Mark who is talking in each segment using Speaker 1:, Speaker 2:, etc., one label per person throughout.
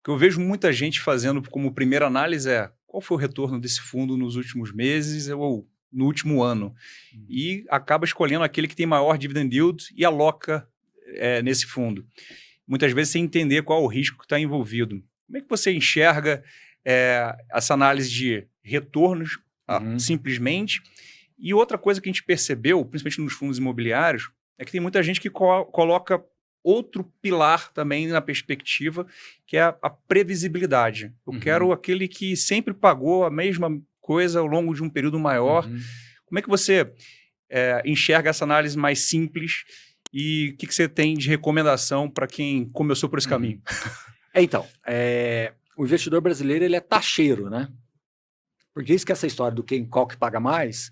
Speaker 1: O que eu vejo muita gente fazendo como primeira análise é qual foi o retorno desse fundo nos últimos meses ou no último ano. E acaba escolhendo aquele que tem maior dividend yield e aloca nesse fundo. Muitas vezes sem entender qual o risco que está envolvido. Como é que você enxerga essa análise de retornos simplesmente? E outra coisa que a gente percebeu, principalmente nos fundos imobiliários, é que tem muita gente que coloca outro pilar também na perspectiva, que é a previsibilidade. Eu quero aquele que sempre pagou a mesma coisa ao longo de um período maior. Como é que você enxerga essa análise mais simples e o que você tem de recomendação para quem começou por esse caminho?
Speaker 2: Então, o investidor brasileiro ele é taxeiro, né? Porque isso que essa história do qual que paga mais,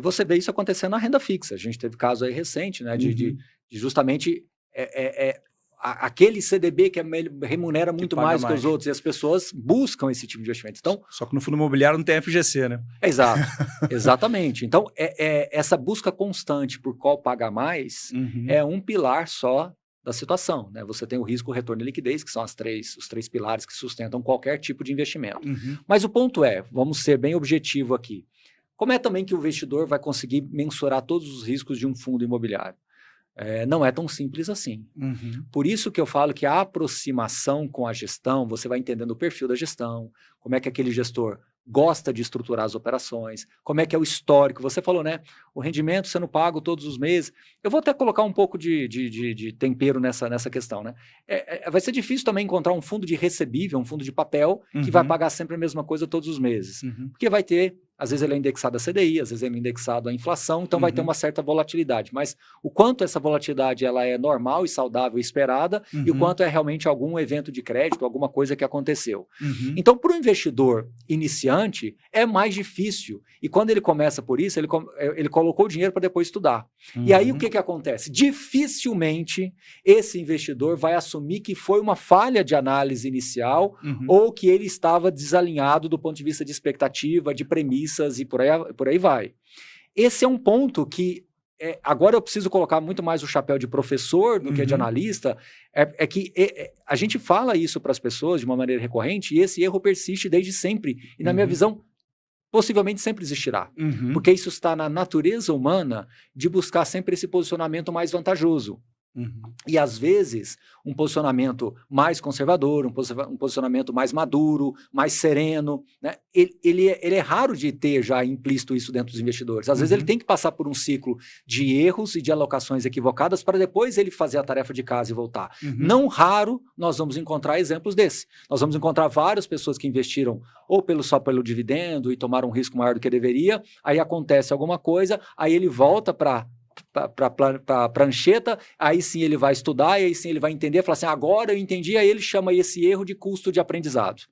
Speaker 2: você vê isso acontecendo na renda fixa. A gente teve caso aí recente, né? De justamente aquele CDB que remunera muito mais que os outros, e as pessoas buscam esse tipo de investimento. Então,
Speaker 1: só que no fundo imobiliário não tem FGC, né?
Speaker 2: Exato, exatamente. Então, essa busca constante por qual paga mais é um pilar só da situação, né? Você tem o risco, o retorno e liquidez, que são os três pilares que sustentam qualquer tipo de investimento. Mas o ponto vamos ser bem objetivo aqui, como é também que o investidor vai conseguir mensurar todos os riscos de um fundo imobiliário? Não é tão simples assim. Por isso que eu falo que a aproximação com a gestão, você vai entendendo o perfil da gestão, como é que aquele gestor gosta de estruturar as operações, como é que é o histórico. Você falou, né? O rendimento sendo pago todos os meses. Eu vou até colocar um pouco de tempero nessa questão, né? Vai ser difícil também encontrar um fundo de recebível, um fundo de papel, que vai pagar sempre a mesma coisa todos os meses. Porque vai ter, às vezes ele é indexado a CDI, às vezes ele é indexado à inflação, então vai ter uma certa volatilidade. Mas o quanto essa volatilidade ela é normal e saudável e esperada, e o quanto é realmente algum evento de crédito, alguma coisa que aconteceu. Então, para o investidor iniciante, é mais difícil. E quando ele começa por isso, ele colocou o dinheiro para depois estudar. E aí o que acontece? Dificilmente esse investidor vai assumir que foi uma falha de análise inicial ou que ele estava desalinhado do ponto de vista de expectativa, de premissas e por aí vai. Esse é um ponto que agora eu preciso colocar muito mais o chapéu de professor do que de analista, que a gente fala isso para as pessoas de uma maneira recorrente e esse erro persiste desde sempre. E na minha visão, possivelmente sempre existirá. Porque isso está na natureza humana de buscar sempre esse posicionamento mais vantajoso. E às vezes um posicionamento mais conservador, um posicionamento mais maduro, mais sereno, né? Ele é raro de ter já implícito isso dentro dos investidores. Às vezes ele tem que passar por um ciclo de erros e de alocações equivocadas para depois ele fazer a tarefa de casa e voltar. Não raro nós vamos encontrar exemplos desse. Nós vamos encontrar várias pessoas que investiram ou só pelo dividendo e tomaram um risco maior do que deveria, aí acontece alguma coisa, aí ele volta para a prancheta, aí sim ele vai estudar, e aí sim ele vai entender, falar assim, agora eu entendi, aí ele chama esse erro de custo de aprendizado.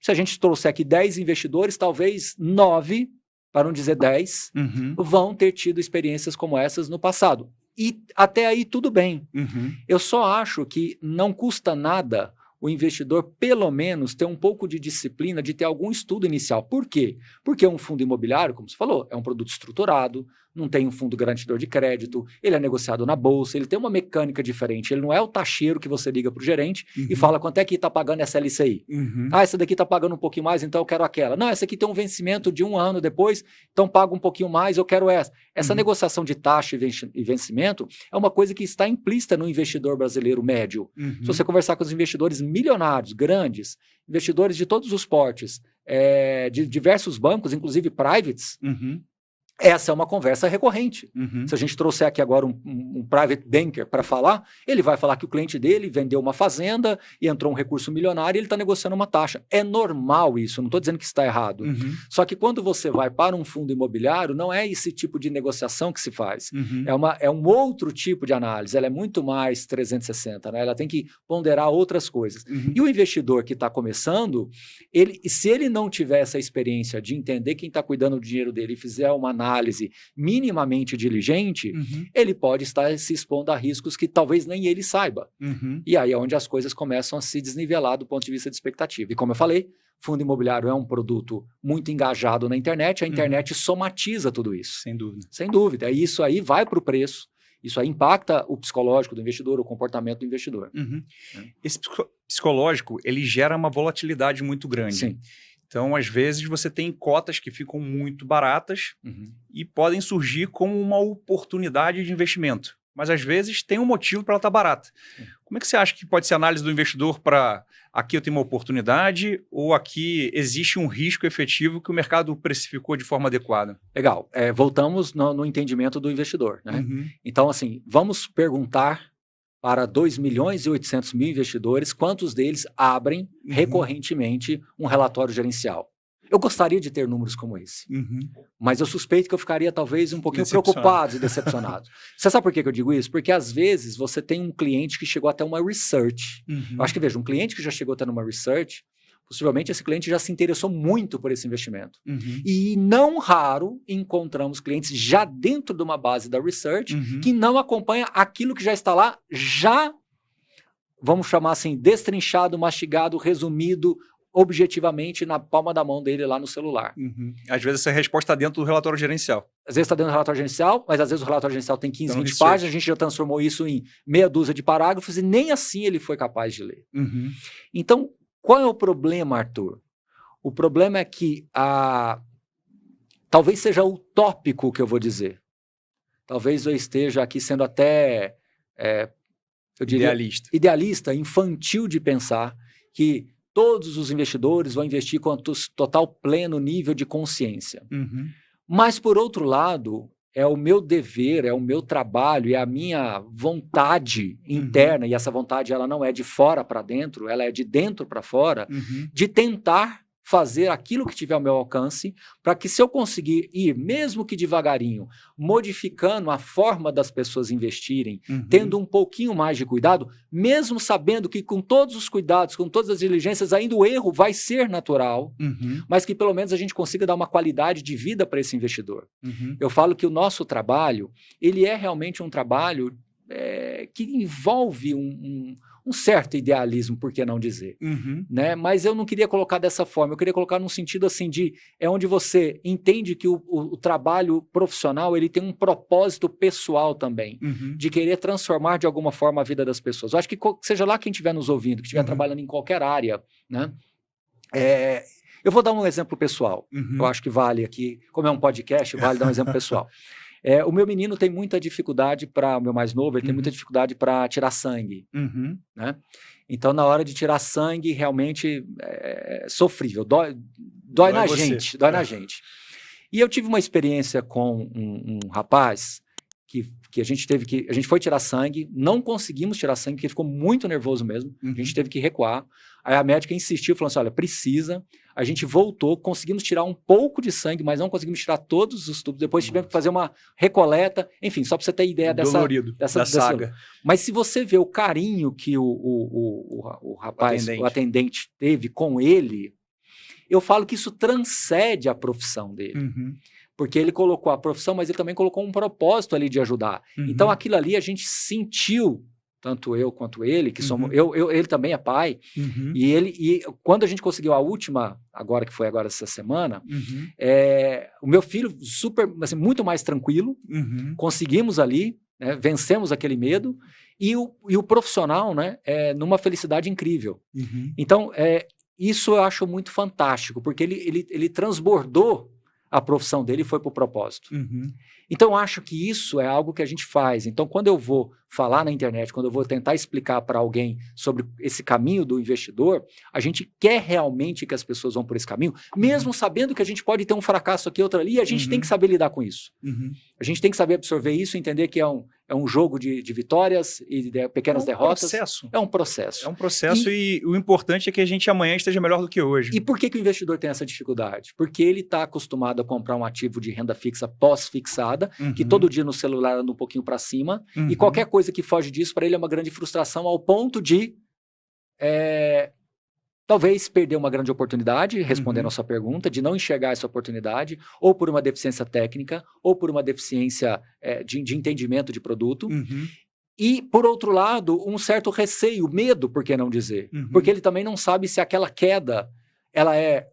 Speaker 2: Se a gente trouxer aqui 10 investidores, talvez 9, para não dizer 10, vão ter tido experiências como essas no passado. E até aí tudo bem. Eu só acho que não custa nada o investidor, pelo menos, ter um pouco de disciplina, de ter algum estudo inicial. Por quê? Porque um fundo imobiliário, como você falou, é um produto estruturado, não tem um fundo garantidor de crédito, ele é negociado na bolsa, ele tem uma mecânica diferente, ele não é o taxeiro que você liga para o gerente e fala quanto é que está pagando essa LCI. Essa daqui está pagando um pouquinho mais, então eu quero aquela. Não, essa aqui tem um vencimento de 1 ano depois, então paga um pouquinho mais, eu quero essa. Essa negociação de taxa e vencimento é uma coisa que está implícita no investidor brasileiro médio. Se você conversar com os investidores milionários, grandes, investidores de todos os portes, de diversos bancos, inclusive privates, essa é uma conversa recorrente. Se a gente trouxer aqui agora um private banker para falar, ele vai falar que o cliente dele vendeu uma fazenda e entrou um recurso milionário e ele está negociando uma taxa. É normal isso, não estou dizendo que está errado. Só que quando você vai para um fundo imobiliário, não é esse tipo de negociação que se faz. É um outro tipo de análise, ela é muito mais 360, né? Ela tem que ponderar outras coisas. E o investidor que está começando, se ele não tiver essa experiência de entender quem está cuidando do dinheiro dele e fizer uma análise minimamente diligente, ele pode estar se expondo a riscos que talvez nem ele saiba. E aí é onde as coisas começam a se desnivelar do ponto de vista de expectativa. E como eu falei, fundo imobiliário é um produto muito engajado na internet, a internet somatiza tudo isso.
Speaker 1: Sem dúvida.
Speaker 2: Sem dúvida. E isso aí vai para o preço. Isso aí impacta o psicológico do investidor, o comportamento do investidor.
Speaker 1: Esse psicológico, ele gera uma volatilidade muito grande.
Speaker 2: Sim.
Speaker 1: Então, às vezes, você tem cotas que ficam muito baratas e podem surgir como uma oportunidade de investimento. Mas, às vezes, tem um motivo para ela estar barata. Como é que você acha que pode ser a análise do investidor para aqui eu tenho uma oportunidade ou aqui existe um risco efetivo que o mercado precificou de forma adequada?
Speaker 2: Legal. Voltamos no entendimento do investidor, né? Então, assim, vamos perguntar para 2.800.000 investidores, quantos deles abrem recorrentemente um relatório gerencial? Eu gostaria de ter números como esse, mas eu suspeito que eu ficaria talvez um pouquinho preocupado e decepcionado. Você sabe por que eu digo isso? Porque às vezes você tem um cliente que chegou até uma research. Eu acho que, veja, um cliente que já chegou até uma research, possivelmente esse cliente já se interessou muito por esse investimento. E não raro encontramos clientes já dentro de uma base da research que não acompanha aquilo que já está lá, já, vamos chamar assim, destrinchado, mastigado, resumido, objetivamente na palma da mão dele lá no celular.
Speaker 1: Às vezes essa resposta está dentro do relatório gerencial.
Speaker 2: Às vezes está dentro do relatório gerencial, mas às vezes o relatório gerencial tem 15, 20 páginas, a gente já transformou isso em meia dúzia de parágrafos e nem assim ele foi capaz de ler. Então, qual é o problema, Arthur? O problema é que talvez seja utópico o que eu vou dizer. Talvez eu esteja aqui sendo até, eu diria, idealista, infantil de pensar que todos os investidores vão investir com total pleno nível de consciência. Mas, por outro lado, é o meu dever, é o meu trabalho, é a minha vontade interna, e essa vontade ela não é de fora para dentro, ela é de dentro para fora, de tentar fazer aquilo que tiver ao meu alcance, para que se eu conseguir ir, mesmo que devagarinho, modificando a forma das pessoas investirem, tendo um pouquinho mais de cuidado, mesmo sabendo que com todos os cuidados, com todas as diligências, ainda o erro vai ser natural, mas que pelo menos a gente consiga dar uma qualidade de vida para esse investidor. Eu falo que o nosso trabalho, ele é realmente um trabalho que envolve um certo idealismo, por que não dizer, né? Mas eu não queria colocar dessa forma, eu queria colocar num sentido assim de, onde você entende que o trabalho profissional, ele tem um propósito pessoal também, de querer transformar de alguma forma a vida das pessoas. Eu acho que seja lá quem estiver nos ouvindo, que estiver trabalhando em qualquer área, né? Eu vou dar um exemplo pessoal, eu acho que vale aqui, como é um podcast, vale dar um exemplo pessoal. O meu menino tem muita dificuldade o meu mais novo, ele tem muita dificuldade para tirar sangue, né? Então, na hora de tirar sangue, realmente é sofrível, dói na gente, dói na gente. E eu tive uma experiência com um rapaz que a gente foi tirar sangue, não conseguimos tirar sangue, porque ficou muito nervoso mesmo, a gente teve que recuar. Aí a médica insistiu, falou assim, olha, precisa. A gente voltou, conseguimos tirar um pouco de sangue, mas não conseguimos tirar todos os tubos. Depois tivemos que fazer uma recoleta. Enfim, só para você ter ideia dessa
Speaker 1: saga.
Speaker 2: Mas se você vê o carinho que o rapaz, o atendente teve com ele, eu falo que isso transcende a profissão dele. Porque ele colocou a profissão, mas ele também colocou um propósito ali de ajudar. Então, aquilo ali a gente sentiu, tanto eu quanto ele, que somos, ele também é pai, e quando a gente conseguiu a última, que foi agora essa semana, o meu filho assim, muito mais tranquilo, conseguimos ali, né, vencemos aquele medo, e o profissional, né, numa felicidade incrível. Então, isso eu acho muito fantástico, porque ele transbordou a profissão dele e foi para o propósito. Então, eu acho que isso é algo que a gente faz. Então, quando eu vou falar na internet, quando eu vou tentar explicar para alguém sobre esse caminho do investidor, a gente quer realmente que as pessoas vão por esse caminho, mesmo sabendo que a gente pode ter um fracasso aqui, outro ali, e a gente tem que saber lidar com isso. A gente tem que saber absorver isso, entender que é um jogo de vitórias e de pequenas derrotas. É um processo.
Speaker 1: É um processo e o importante é que a gente amanhã esteja melhor do que hoje.
Speaker 2: E por que o investidor tem essa dificuldade? Porque ele está acostumado a comprar um ativo de renda fixa pós-fixada, que todo dia no celular anda um pouquinho para cima, e qualquer coisa que foge disso, para ele é uma grande frustração, ao ponto de talvez perder uma grande oportunidade, respondendo a sua pergunta, de não enxergar essa oportunidade, ou por uma deficiência técnica, ou por uma deficiência de entendimento de produto. E, por outro lado, um certo receio, medo, por que não dizer? Porque ele também não sabe se aquela queda ela é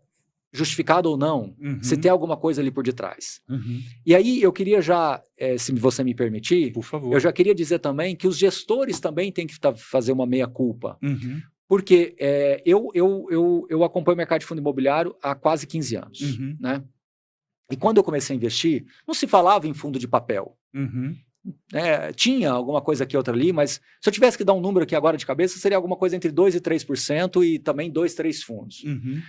Speaker 2: justificado ou não, se tem alguma coisa ali por detrás.
Speaker 1: Uhum.
Speaker 2: E aí eu queria já, se você me permitir,
Speaker 1: Por favor.
Speaker 2: eu já queria dizer também que os gestores também têm que fazer uma meia-culpa.
Speaker 1: Uhum.
Speaker 2: Porque eu acompanho o mercado de fundo imobiliário há quase 15 anos.
Speaker 1: Uhum.
Speaker 2: Né? E quando eu comecei a investir, não se falava em fundo de papel.
Speaker 1: Uhum.
Speaker 2: Tinha alguma coisa aqui, outra ali, mas se eu tivesse que dar um número aqui agora de cabeça, seria alguma coisa entre 2% e 3% e também 2, 3 fundos.
Speaker 1: Uhum.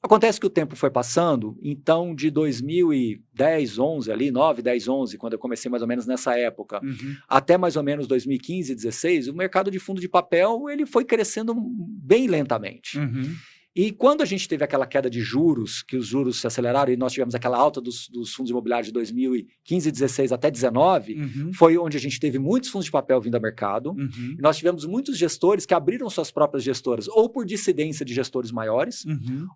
Speaker 2: Acontece que o tempo foi passando, então de 2010, 11 ali, 9, 10, 11, quando eu comecei mais ou menos nessa época, até mais ou menos 2015, 16, o mercado de fundo de papel ele foi crescendo bem lentamente.
Speaker 1: Uhum.
Speaker 2: E quando a gente teve aquela queda de juros, que os juros se aceleraram e nós tivemos aquela alta dos fundos imobiliários de 2015, 16 até 19, foi onde a gente teve muitos fundos de papel vindo ao mercado. E nós tivemos muitos gestores que abriram suas próprias gestoras, ou por dissidência de gestores maiores,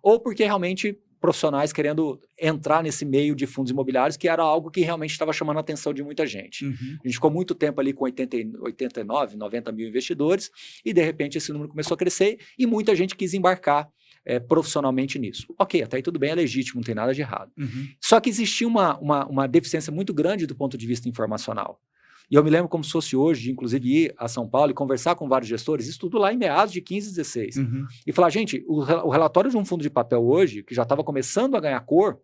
Speaker 2: ou porque realmente profissionais querendo entrar nesse meio de fundos imobiliários, que era algo que realmente estava chamando a atenção de muita gente. A gente ficou muito tempo ali com 89, 90 mil investidores, e de repente esse número começou a crescer, e muita gente quis embarcar profissionalmente nisso. Ok, até aí tudo bem, é legítimo, não tem nada de errado. Só que existia uma deficiência muito grande do ponto de vista informacional. E eu me lembro como se fosse hoje, de inclusive ir a São Paulo e conversar com vários gestores, isso tudo lá em meados de 15, 16. E falar, gente, o relatório de um fundo de papel hoje, que já estava começando a ganhar cor,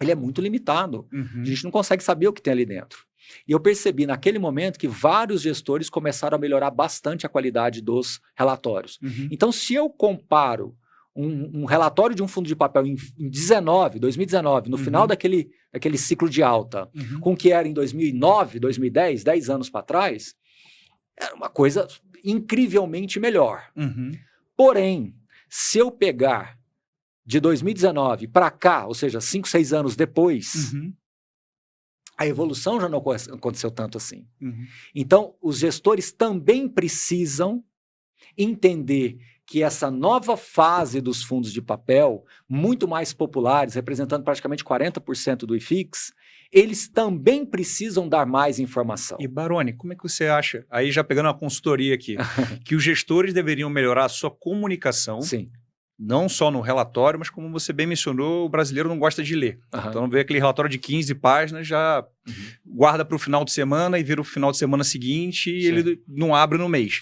Speaker 2: ele é muito limitado. A gente não consegue saber o que tem ali dentro. E eu percebi naquele momento que vários gestores começaram a melhorar bastante a qualidade dos relatórios. Então, se eu comparo um relatório de um fundo de papel em 2019, no final daquele ciclo de alta, com o que era em 2009, 2010, 10 anos para trás, era uma coisa incrivelmente melhor. Porém, se eu pegar de 2019 para cá, ou seja, 5, 6 anos depois, a evolução já não aconteceu tanto assim. Então, os gestores também precisam entender que essa nova fase dos fundos de papel, muito mais populares, representando praticamente 40% do IFIX, eles também precisam dar mais informação.
Speaker 1: E Baroni, como é que você acha, aí já pegando uma consultoria aqui, que os gestores deveriam melhorar a sua comunicação?
Speaker 2: Sim.
Speaker 1: Não só no relatório, mas como você bem mencionou, o brasileiro não gosta de ler. Então, vê aquele relatório de 15 páginas, já guarda para o final de semana e vira o final de semana seguinte e ele não abre no mês.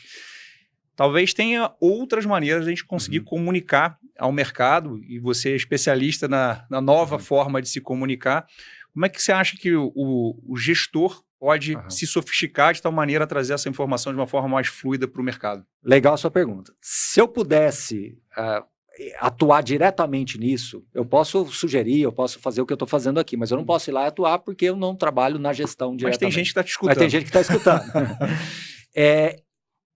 Speaker 1: Talvez tenha outras maneiras de a gente conseguir comunicar ao mercado, e você é especialista na nova forma de se comunicar. Como é que você acha que o gestor pode se sofisticar de tal maneira a trazer essa informação de uma forma mais fluida para o mercado?
Speaker 2: Legal a sua pergunta. Se eu pudesse atuar diretamente nisso, eu posso sugerir, eu posso fazer o que eu estou fazendo aqui, mas eu não posso ir lá e atuar porque eu não trabalho na gestão diretamente.
Speaker 1: Mas tem gente que está te escutando.
Speaker 2: Mas tem gente que está escutando.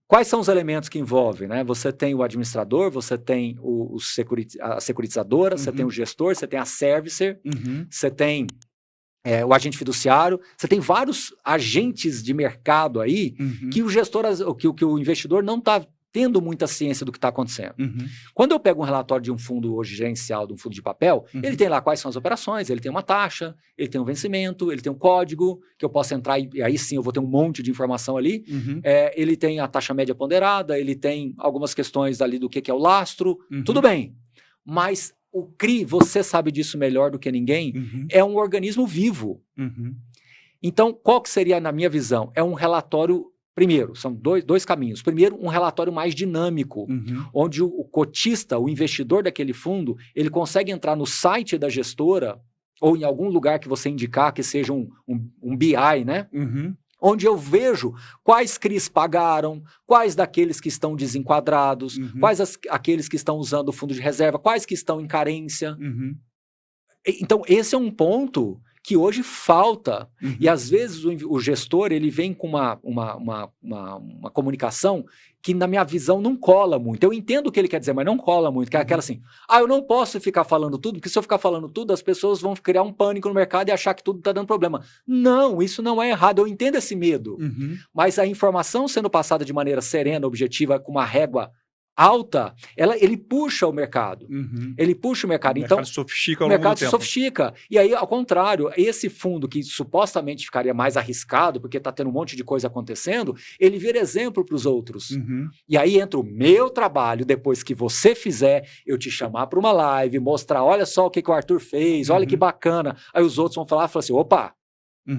Speaker 2: Quais são os elementos que envolvem? Né? Você tem o administrador, você tem a securitizadora, você tem o gestor, você tem a servicer, você tem o agente fiduciário, você tem vários agentes de mercado aí que o gestor, que o investidor não está tendo muita ciência do que está acontecendo. Quando eu pego um relatório de um fundo hoje gerencial, de um fundo de papel, ele tem lá quais são as operações, ele tem uma taxa, ele tem um vencimento, ele tem um código, que eu posso entrar e aí sim eu vou ter um monte de informação ali. Ele tem a taxa média ponderada, ele tem algumas questões ali do que é o lastro, tudo bem. Mas o CRI, você sabe disso melhor do que ninguém, é um organismo vivo. Então, qual que seria, na minha visão? É um relatório. Primeiro, são dois caminhos. Primeiro, um relatório mais dinâmico, onde o cotista, o investidor daquele fundo, ele consegue entrar no site da gestora ou em algum lugar que você indicar que seja um BI, né? Onde eu vejo quais CRIs pagaram, quais daqueles que estão desenquadrados, quais aqueles que estão usando o fundo de reserva, quais que estão em carência. Então, esse é um ponto que hoje falta, e às vezes o gestor ele vem com uma comunicação que na minha visão não cola muito. Eu entendo o que ele quer dizer, mas não cola muito, que é aquela assim, eu não posso ficar falando tudo, porque se eu ficar falando tudo, as pessoas vão criar um pânico no mercado e achar que tudo está dando problema. Não, isso não é errado, eu entendo esse medo, mas a informação sendo passada de maneira serena, objetiva, com uma régua alta, ele puxa o mercado. Ele puxa o mercado. Então,
Speaker 1: se sofistica ao
Speaker 2: o
Speaker 1: longo do
Speaker 2: mercado se
Speaker 1: tempo.
Speaker 2: sofistica. E aí, ao contrário, esse fundo que supostamente ficaria mais arriscado, porque está tendo um monte de coisa acontecendo, ele vira exemplo para os outros. E aí entra o meu trabalho, depois que você fizer, eu te chamar para uma live, mostrar, olha só o que o Arthur fez, olha que bacana. Aí os outros vão falar assim, opa,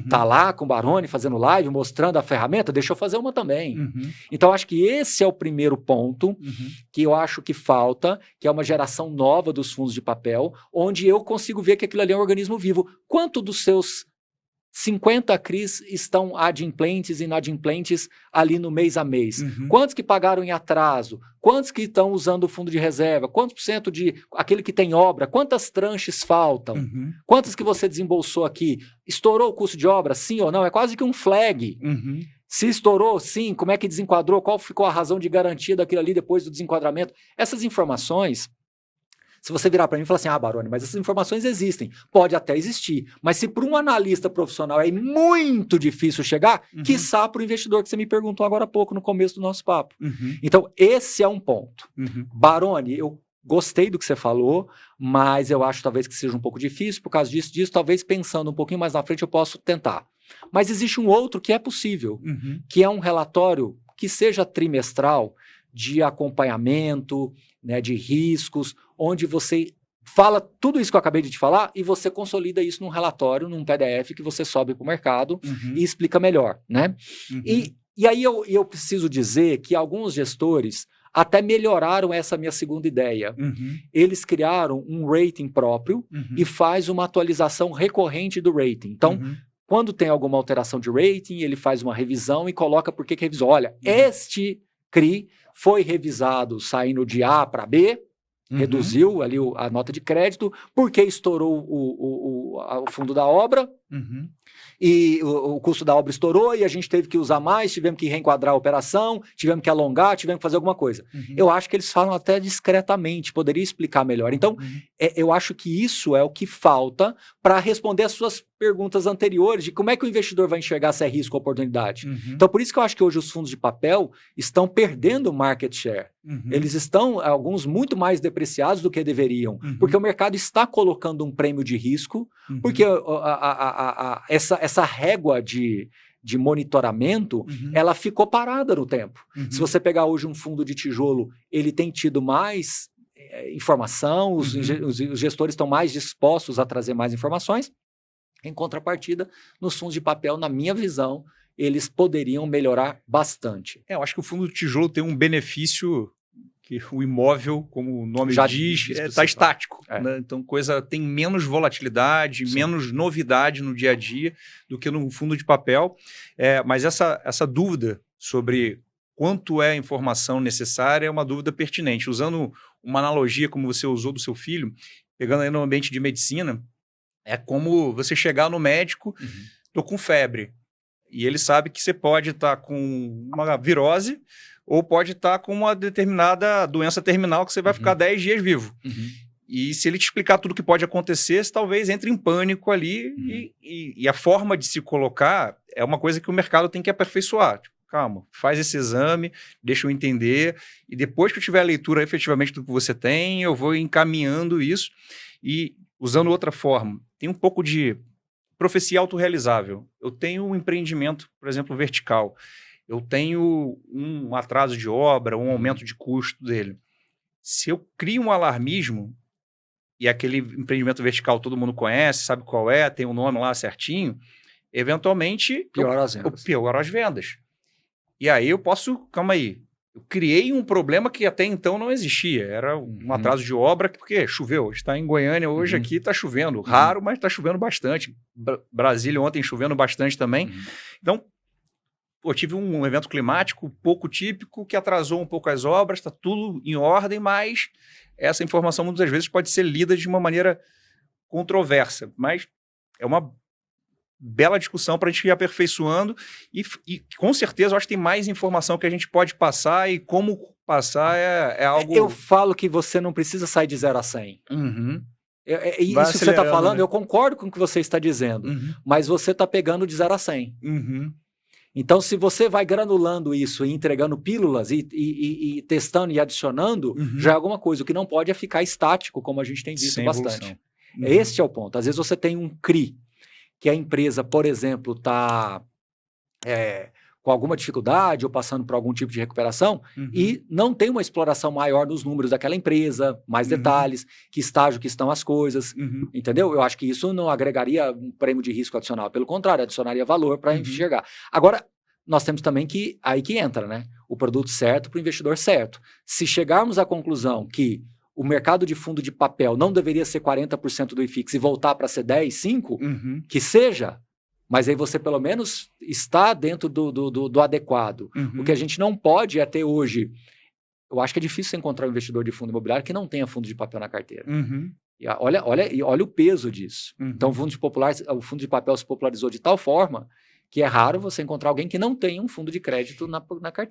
Speaker 2: tá lá com o Baroni fazendo live, mostrando a ferramenta, deixa eu fazer uma também. Então, acho que esse é o primeiro ponto que eu acho que falta, que é uma geração nova dos fundos de papel, onde eu consigo ver que aquilo ali é um organismo vivo. Quanto dos seus 50 CRIs estão adimplentes e inadimplentes ali no mês a mês? Quantos que pagaram em atraso? Quantos que estão usando o fundo de reserva? Quantos por cento de aquele que tem obra? Quantas tranches faltam? Quantas que você desembolsou aqui? Estourou o custo de obra? Sim ou não? É quase que um flag. Se estourou, sim. Como é que desenquadrou? Qual ficou a razão de garantia daquilo ali depois do desenquadramento? Essas informações... Se você virar para mim e falar assim, Baroni, mas essas informações existem. Pode até existir. Mas se para um analista profissional é muito difícil chegar, quiçá para o investidor que você me perguntou agora há pouco, no começo do nosso papo. Então, esse é um ponto. Baroni, eu gostei do que você falou, mas eu acho talvez que seja um pouco difícil. Por causa disso, talvez pensando um pouquinho mais na frente eu posso tentar. Mas existe um outro que é possível, que é um relatório que seja trimestral, de acompanhamento, né, de riscos, onde você fala tudo isso que eu acabei de te falar e você consolida isso num relatório, num PDF que você sobe para o mercado e explica melhor, né? E aí eu preciso dizer que alguns gestores até melhoraram essa minha segunda ideia. Eles criaram um rating próprio e faz uma atualização recorrente do rating. Então, quando tem alguma alteração de rating, ele faz uma revisão e coloca por que revisou. Olha, este CRI foi revisado saindo de A para B, reduziu ali a nota de crédito, porque estourou o fundo da obra, e o custo da obra estourou, e a gente teve que usar mais, tivemos que reenquadrar a operação, tivemos que alongar, tivemos que fazer alguma coisa. Eu acho que eles falam até discretamente, poderia explicar melhor. Então, eu acho que isso é o que falta para responder as suas perguntas anteriores de como é que o investidor vai enxergar se é risco ou oportunidade. Então, por isso que eu acho que hoje os fundos de papel estão perdendo market share. Eles estão, alguns, muito mais depreciados do que deveriam, porque o mercado está colocando um prêmio de risco, porque essa régua de monitoramento, ela ficou parada no tempo. Se você pegar hoje um fundo de tijolo, ele tem tido mais informação, os gestores estão mais dispostos a trazer mais informações. Em contrapartida, nos fundos de papel, na minha visão, eles poderiam melhorar bastante.
Speaker 1: Eu acho que o fundo de tijolo tem um benefício que o imóvel, como o nome já diz, está estático. Né? Então, coisa tem menos volatilidade, menos novidade no dia a dia do que no fundo de papel. Mas essa dúvida sobre quanto é a informação necessária é uma dúvida pertinente. Usando uma analogia como você usou do seu filho, pegando aí no ambiente de medicina, é como você chegar no médico, tô com febre, e ele sabe que você pode estar com uma virose ou pode estar com uma determinada doença terminal que você vai ficar 10 dias vivo. E se ele te explicar tudo o que pode acontecer, você talvez entre em pânico ali e a forma de se colocar é uma coisa que o mercado tem que aperfeiçoar. Tipo, calma, faz esse exame, deixa eu entender, e depois que eu tiver a leitura efetivamente do que você tem, eu vou encaminhando isso e usando outra forma. Tem um pouco de profecia autorrealizável. Eu tenho um empreendimento, por exemplo, vertical. Eu tenho um atraso de obra, um aumento de custo dele. Se eu crio um alarmismo, e aquele empreendimento vertical todo mundo conhece, sabe qual é, tem um nome lá certinho, eventualmente piora as vendas. E aí eu posso, calma aí, eu criei um problema que até então não existia. Era um atraso de obra, porque choveu. Está em Goiânia hoje, aqui está chovendo. Raro, mas está chovendo bastante. Brasília ontem chovendo bastante também. Então, eu tive um evento climático pouco típico que atrasou um pouco as obras, está tudo em ordem, mas essa informação muitas vezes pode ser lida de uma maneira controversa. Mas é uma bela discussão para a gente ir aperfeiçoando e com certeza eu acho que tem mais informação que a gente pode passar e como passar é algo...
Speaker 2: Eu falo que você não precisa sair de 0 a 100. Isso que você está falando, né? Eu concordo com o que você está dizendo, mas você está pegando de 0 a 100. Então, se você vai granulando isso e entregando pílulas e testando e adicionando, já é alguma coisa. O que não pode é ficar estático, como a gente tem visto bastante. Este é o ponto. Às vezes você tem um CRI, que a empresa, por exemplo, está com alguma dificuldade ou passando por algum tipo de recuperação e não tem uma exploração maior dos números daquela empresa, mais detalhes, que estágio que estão as coisas, entendeu? Eu acho que isso não agregaria um prêmio de risco adicional, pelo contrário, adicionaria valor para enxergar. Agora, nós temos também aí que entra, né? O produto certo para o investidor certo. Se chegarmos à conclusão que o mercado de fundo de papel não deveria ser 40% do IFIX e voltar para ser 10, 5, que seja... Mas aí você, pelo menos, está dentro do adequado. O que a gente não pode é ter hoje... Eu acho que é difícil encontrar um investidor de fundo imobiliário que não tenha fundo de papel na carteira. E olha o peso disso. Então, o fundo de papel se popularizou de tal forma que é raro você encontrar alguém que não tenha um fundo de crédito na carteira.